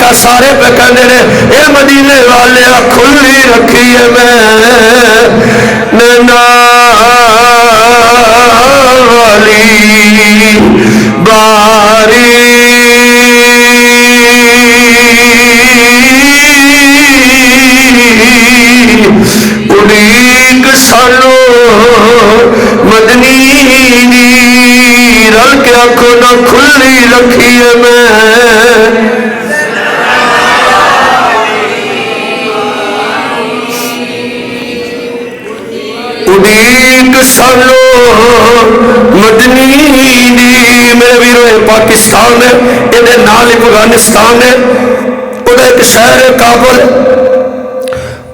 آقا سارے پہ کہنے نے اے مدینے والے کھلی رکھی ہے میں والی باری اڑیک سالو مدنی رل کے آنکھوں نہ کھلی رکھی ہے میں اڑیک سالو مدنی میرے ویرو پاکستان ہے یہ نال افغانستان ہے وہ ایک شہر ہے کابل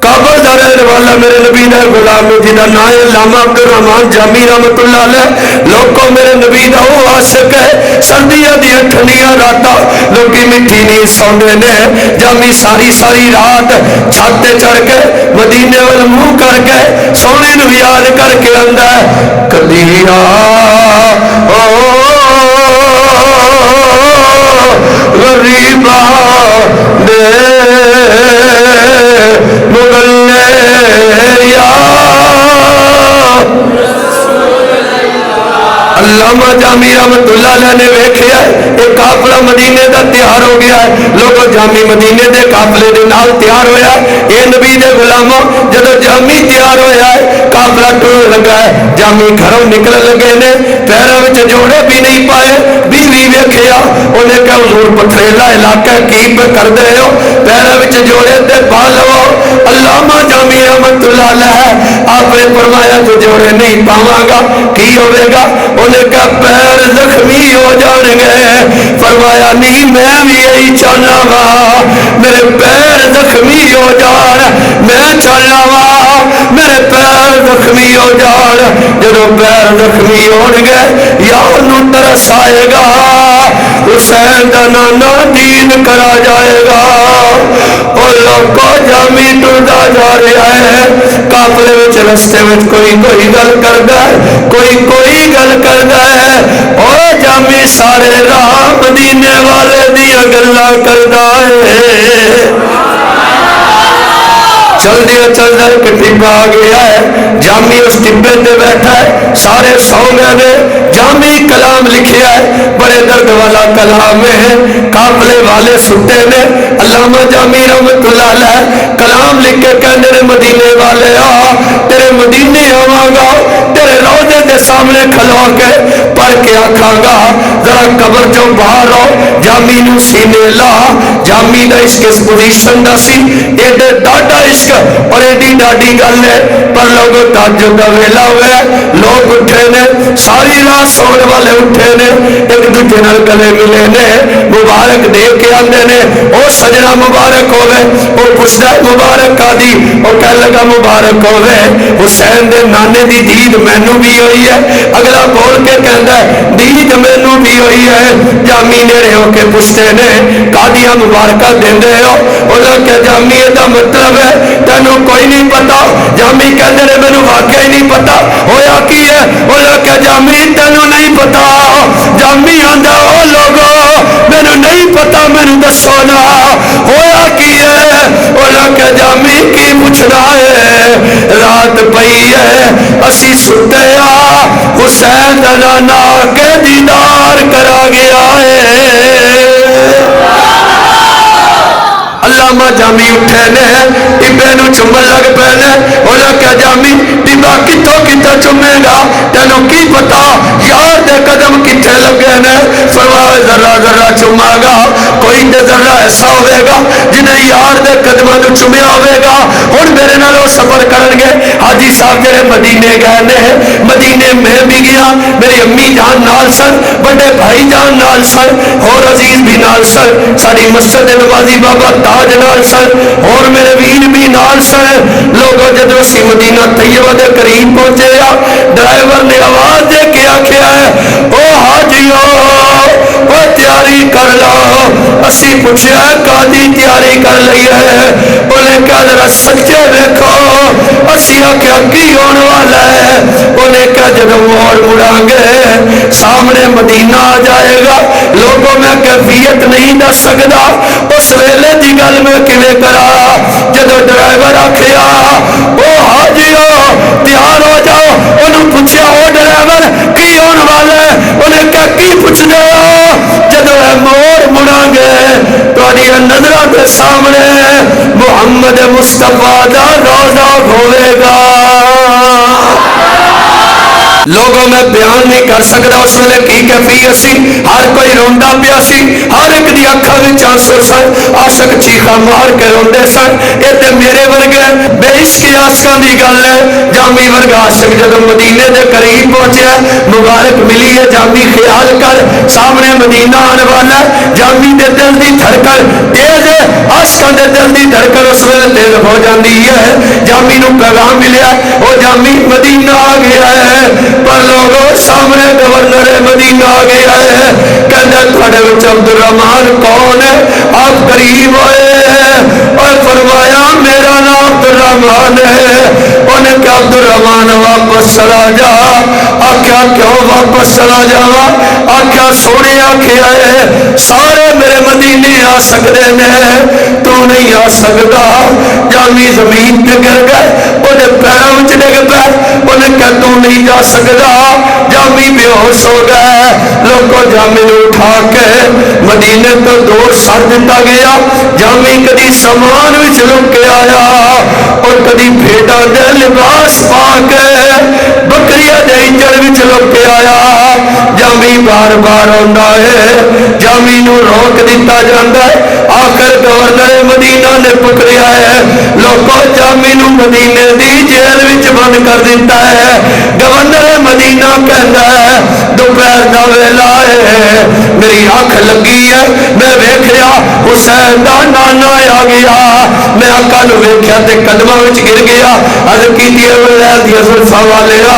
کابل دا رہنے والا میرے نبی دا غلام جی دا نام ہے علامہ عبدالرحمان جامی رحمت اللہ علیہ لوگوں میرے نبی دا وہ عاشق ہے سردیاں دی ٹھنڈیاں راتاں لوگی مٹھی نہیں سوندے نے جامی ساری ساری رات چھت تے چڑھ کے مدینے وال منہ کر کے سونے نو یاد کر کے آندا ہے کدیا غریبا دے مغلے یا علامہ جامی رحمت اللہ علیہ نے ویکھیا ایک قافلہ مدینے دا تیار ہو گیا ہے لوگوں جامی مدینے دے قافلے دے نال تیار ہویا ہے اے نبی دے غلاموں جدو جامی تیار ہویا ہے قافلہ ٹرن لگا ہے جامی گھروں نکل لگے نے پیروں وچ جوڑے بھی نہیں پائے بیوی ویکھیا انہیں کہا حضور پتھریلا علاقہ کی پہ کر دے ہو پیروں وچ جوڑے تے پا لو علامہ جامی رحمت اللہ علیہ آپ نے فرمایا جو جوڑے نہیں پاواں گا کی ہوے گا انہیں کہا پیر زخمی ہو جان گے فرمایا نہیں میں بھی یہی چاہنا وا میرے پیر زخمی ہو جان میں چاہنا وا میرے پیر زخمی ہو جان جب پیر زخمی ہو گے یا انہوں ترس آئے گا حسین دا نانا دین کرا جائے گا اور لوگوں جامی ٹردا جا رہا ہے قافلے وچ رستے وچ کوئی گل کردا ہے کوئی گل کردا ہے او جامی سارے راہ مدینے والے دیاں گلاں کردا ہے چل دیا ایک ٹبا آ گیا ہے جامی اس ٹبے تے بیٹھا ہے سارے سو گئے نے جامی کلام لکھیا ہے بڑے درد والا کلام ہے قافلے والے ستے نے علامہ جامی رحمت اللہ علیہ کلام لکھ کے کہنے نے مدینے والے آ تیرے مدینے آواں گا تیرے روضے دے سامنے کھلو کے پڑھ کے آکھاں گا ذرا قبر جو باہر ہو جامی نو سینے لا جامی دا عشق اس پوزیشن دا سی ایڈے ڈاڈا عشق اور ایڈی ڈاڈی گل ہے پر لوگوں تہجد دا ویلا ہوئے لوگ اٹھے نے ساری رات سونے والے اٹھے نے ایک دوجے نال گلے ملے نے مبارک دے کے آندے نے او سجنا مبارک ہوئے او پوچھدا ہے مبارک کا دی او کہنے لگا مبارک ہوئے حسین دے نانے دی دید مینوں بھی ہوئی ہے اگلا بول کے کہندا ہے دید مینوں بھی ہوئی ہے جامی نیڑے ہو کے پوچھتے نے قادیاں مبارکہ دیندے ہو انہاں کہ جامی دا مطلب ہے تینوں کوئی نہیں پتا جامی کہندے نے مینوں واقعی نہیں پتا ہویا کی ہے انہاں کہ جامی تینوں نہیں پتا جامی آندا او لوگو مینوں نہیں پتا مینوں دسو نا ہویا کی ہے انہاں کہ جامی کی پوچھنا ہے رات پئی ہے اسی ستے آ حسین دا نانا کے دیدار کرا گیا ہے علامہ جامی اٹھے نے ٹبے نو چومن لگ پے نے انہاں کہا جامی ٹبا کتوں کتا چومے گا تینوں کی پتا یار دے قدم کتے لگے نے فرمایا ذرا ذرا چوما گا کوئی تے ذرا ایسا ہوئے گا جنہیں یار دے قدموں نو چومیا ہوئے گا ہن میرے نال او سفر کرن گے حاجی صاحب جڑے مدینے گئے نے مدینے میں بھی گیا میری امی جان نال سن بڑے بھائی جان نال سن اور عزیز بھی نال سن ساری مسجد نوازی بابا تاج نال سن اور میرے ویر بھی نال سن لوگوں جدو اسی مدینہ طیبہ دے قریب پہنچے ڈرائیور نے آواز دے کے آکھیا ہے او حاجیو او تیاری کر لو اسی پوچھیا قاضی تیاری کر لئی ہے انہیں کہا ذرا سچے دیکھو اسی آکھیا کی ہونے والا ہے انہیں کہا جدو موڑ मुड़ांगे सामने मदीना आ जाएगा। लोगों में कैफियत नहीं दस सकता, उस वेले की गल मैं किवें करा। जदों ड्राइवर आखिया ओ हाजियो तैयार हो जाओ, उन्होंने पूछा ओ ड्राइवर की होने वाले, उन्हें क्या की पूछने हो। जदों मोड़ मुड़ांगे तुहाडी नज़रां के सामने मुहम्मद मुस्तफा दा रोज़ा होवेगा। लोगों में बयान नहीं कर सकता उस वेले की कैफियत सी। हर कोई रोंदा पिया सी, हर एक दी अखां विच आंसू सन, आशिक चीखा मार के रोंदे सन। ये ते मेरे वर्गे बेइश्क आशिकां दी गल है। जामी वर्गा आशिक जदों मदीने दे करीब पहुंचा, मुबारक मिली है जामी, ख्याल कर सामने मदीना आने वाला। जामी दे दिल दी धड़कन तेज है, आशिकां दे दिल दी धड़कन उस वेले तेज हो जाती है। जामी नूं पैगाम मिलिया, ओ जामी मदीना आ गया है। पर लोगों सामने गवर्नर मदीना आ गया है। कहते थोड़े विच अब्दुल रहमान कौन है, आप करीब होए और फरमाया मेरा नाम अब्दुल रहमान है। उन्हें क्या अब्दुल रहमान वापस चला जा। आख्या क्यों वापस चला जावा। आख्या सोने आख्या है सारे मेरे मदीने आ सकते हैं, तू नहीं आ सकता। जामी जमीन पे गिर गए, उन्हें पैरों में डिग पे, उन्हें क्या तू नहीं जा सकता। जामी बेहोश हो गए। लोगों जामी ने उठा के मदीने तो दूर सर दिता गया। जामी कदी समान विच लुक के आया और कदी भेड़ा दे लिबास पा के बकरिया दे इंजड़ विच लुक के आया। जामी बार बार आंदा है, जामी नू रोक दिता जाता है। आखिर गवर्नर मदीना ने पकड़िया है। लोगों जामी नू मदीने दी जेल विच बंद कर दिता है। गवर्नर मदीना कहता है दोपहर का वेला है, मेरी अख लगी है, मैं वेख्या हुसैन दा नाना आ गया। मैं आका नूं वेख्या ते कदमां विच गिर गया। अर्ज़ कीती वलैद दी जुल्फां वालिया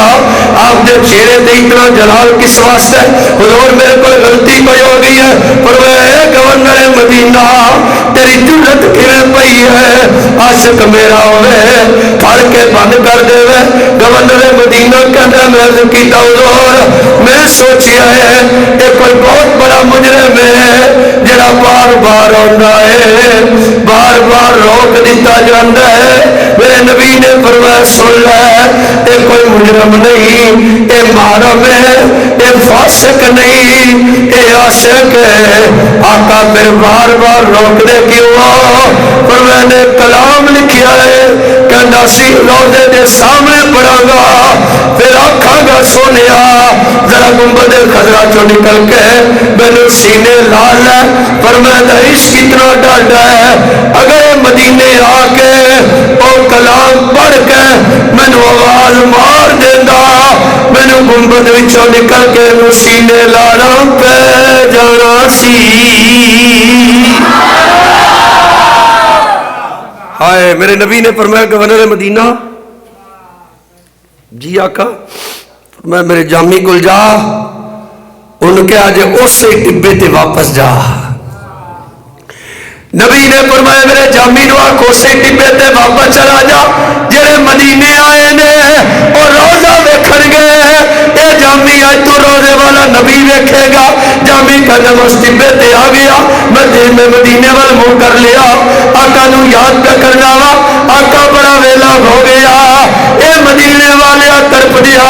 आपदे चेहरे ते इतना जलाल किस वास्ते। हुजूर मेरे को गलती कोई हो गई है। पर वे गवर्नर मदीना तेरी जुर्रत किवें पई है, आशिक मेरा होवे फड़ के बंद कर देवे। गवर्नर मदीना कहता मैं किया हुजूर मैं सोचिया है ये कोई बहुत बड़ा मुजरिम है जरा बार बार आंदा है, बार बार रोक दिता जाता है। मेरे नबी ने फरमाया सुन ले ये कोई मुजरिम नहीं, ये मारम है, ये फासिक नहीं, ये आशिक है। आका फिर बार बार रोक दे क्यों। पर मैंने कलाम लिखा है कहना सी रोजे के सामने पढ़ागा फिर आखागा सोनिया जरा गुंबद खजरा चो निकल के मैंने सीने ला लै। पर मैं इश्क इतना डाढ़ा है अगर मदीने आके वो कलाम पढ़ के मैनू आवाज मार देता मैनू गुंबद विचों निकल के सीने लाना पे जाना सी। हाय मेरे नबी ने फरमाया गवर्नर मदीना जी आका मैं मेरे जामी को जा उनके आज उस टिब्बे ते वापस जा। नबी ने फरमाया मेरे जामी नु आख उसे टिब्बे ते वापस चला जा जेड़े मदीने आए ने और रोजा वेखण गए। ये जामी आज तू रोजे वाला नबी वेखेगा। जामी कदम उस टिब्बे ते आ गया। मैं मदीने वाल मुंह कर लिया। आका नू याद पे करना वा। आका बड़ा वेला हो गया ये मदीने वाले तरफ दिया।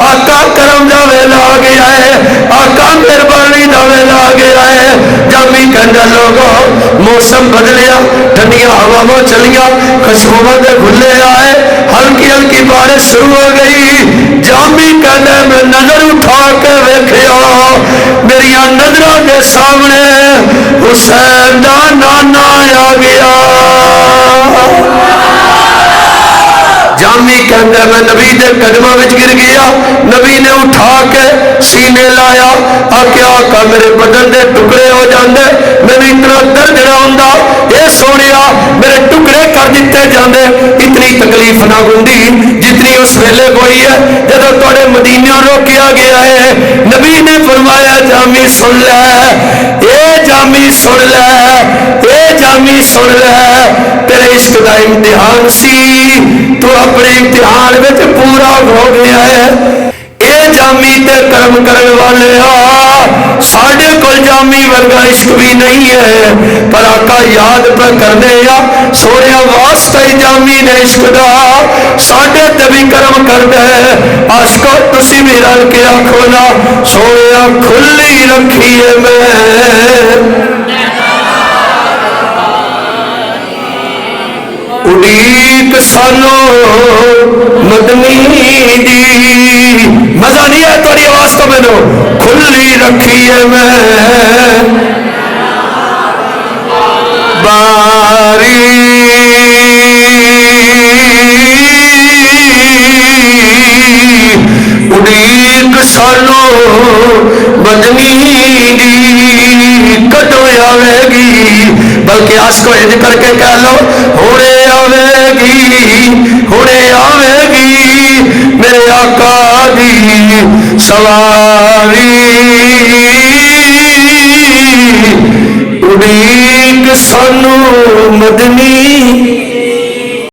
आका करम दा वेला आ गया है, आका मेहरबानी दा वेला आ गया है। जामी कहंदा लोगों मौसम बदलिया, ठंडिया हवावां चलिया, खुशबुआं दे फुल्ले आए, हल्की हल्की बारिश शुरू हो गई। जामी कहंदा मैं नजर उठा के वेखिया मेरिया नजरों के सामने हुसैन दा नाना आ गया। जामी कहता मैं नबी के कदमों में गिर गया। नबी ने उठा के सीने लाया। आख्या आका मेरे बदन के टुकड़े हो जाते, मैंने इतना दर्द ना होंदा। ये सोनिया मेरे टुकड़े कर दिते जाते। इतनी तकलीफ ना होंदी जितनी उस वेले कोई है जब थोड़े मदीने रोकिया गया है। नबी ने फरमाया जामी सुन ले, ये जामी सुन ले, ये जामी सुन ले, तेरे इश्क का इम्तिहान सी, तू अपने इम्तिहान में पूरा हो गया है। ये जामी करम करने वाले साढ़े को जामी वर्गा इश्क भी नहीं है, पर आका याद पर करने सोने वास्ते जामी ने इश्क दा साढ़े ते भी करम कर दे। आशको तुसी भी रल के आखो ना, सोने खुली रखी है मैं उड़ीक सानो मदनी दी। मजा नहीं है थोड़ी आवाज तो मैंने खुली रखी है मैं बारी उड़ीक सानो मदनी दी कदों आवेगी, बल्कि आसको इंज करके कह लो हुणे आवेगी, हुणे आवेगी मेरे आका दी सवारी उड़ीक सानू मदनी